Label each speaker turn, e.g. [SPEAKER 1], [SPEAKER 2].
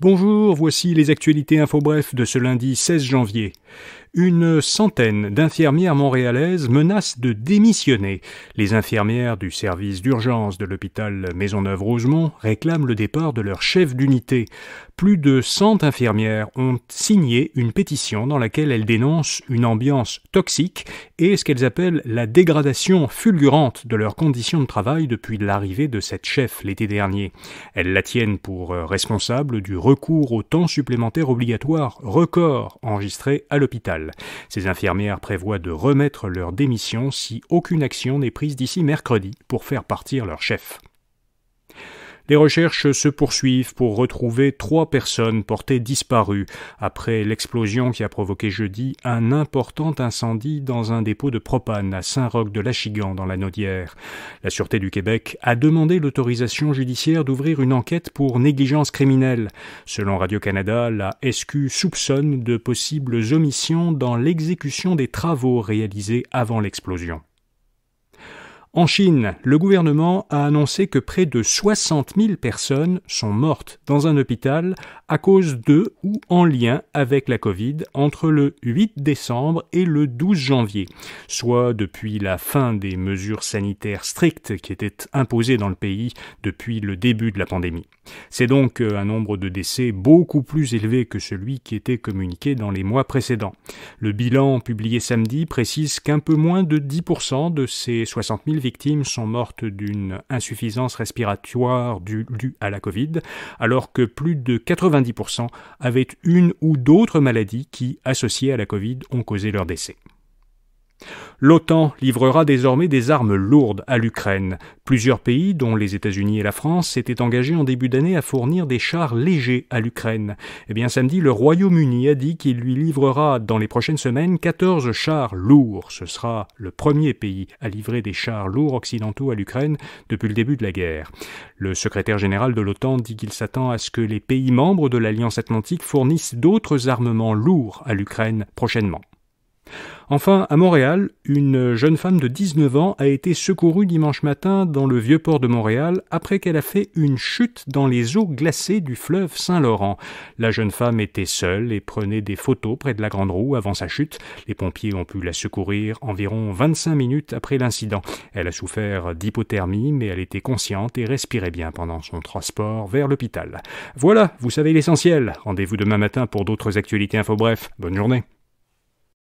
[SPEAKER 1] Bonjour, voici les actualités info-bref de ce lundi 16 janvier. Une centaine d'infirmières montréalaises menacent de démissionner. Les infirmières du service d'urgence de l'hôpital Maisonneuve-Rosemont réclament le départ de leur chef d'unité. Plus de 100 infirmières ont signé une pétition dans laquelle elles dénoncent une ambiance toxique et ce qu'elles appellent la dégradation fulgurante de leurs conditions de travail depuis l'arrivée de cette chef l'été dernier. Elles la tiennent pour responsable du recours au temps supplémentaire obligatoire record enregistré à l'hôpital. Ces infirmières prévoient de remettre leur démission si aucune action n'est prise d'ici mercredi pour faire partir leur chef. Les recherches se poursuivent pour retrouver 3 personnes portées disparues après l'explosion qui a provoqué jeudi un important incendie dans un dépôt de propane à Saint-Roch-de-l'Achigan dans la Naudière. La Sûreté du Québec a demandé l'autorisation judiciaire d'ouvrir une enquête pour négligence criminelle. Selon Radio-Canada, la SQ soupçonne de possibles omissions dans l'exécution des travaux réalisés avant l'explosion. En Chine, le gouvernement a annoncé que près de 60 000 personnes sont mortes dans un hôpital à cause de ou en lien avec la Covid entre le 8 décembre et le 12 janvier, soit depuis la fin des mesures sanitaires strictes qui étaient imposées dans le pays depuis le début de la pandémie. C'est donc un nombre de décès beaucoup plus élevé que celui qui était communiqué dans les mois précédents. Le bilan publié samedi précise qu'un peu moins de 10% de ces 60 000 victimes sont mortes d'une insuffisance respiratoire due à la Covid, alors que plus de 90% avaient une ou d'autres maladies qui, associées à la Covid, ont causé leur décès. L'OTAN livrera désormais des armes lourdes à l'Ukraine. Plusieurs pays, dont les États-Unis et la France, s'étaient engagés en début d'année à fournir des chars légers à l'Ukraine. Samedi, le Royaume-Uni a dit qu'il lui livrera dans les prochaines semaines 14 chars lourds. Ce sera le premier pays à livrer des chars lourds occidentaux à l'Ukraine depuis le début de la guerre. Le secrétaire général de l'OTAN dit qu'il s'attend à ce que les pays membres de l'Alliance Atlantique fournissent d'autres armements lourds à l'Ukraine prochainement. Enfin, à Montréal, une jeune femme de 19 ans a été secourue dimanche matin dans le Vieux-Port de Montréal après qu'elle a fait une chute dans les eaux glacées du fleuve Saint-Laurent. La jeune femme était seule et prenait des photos près de la Grande Roue avant sa chute. Les pompiers ont pu la secourir environ 25 minutes après l'incident. Elle a souffert d'hypothermie, mais elle était consciente et respirait bien pendant son transport vers l'hôpital. Voilà, vous savez l'essentiel. Rendez-vous demain matin pour d'autres actualités info bref. Bonne journée.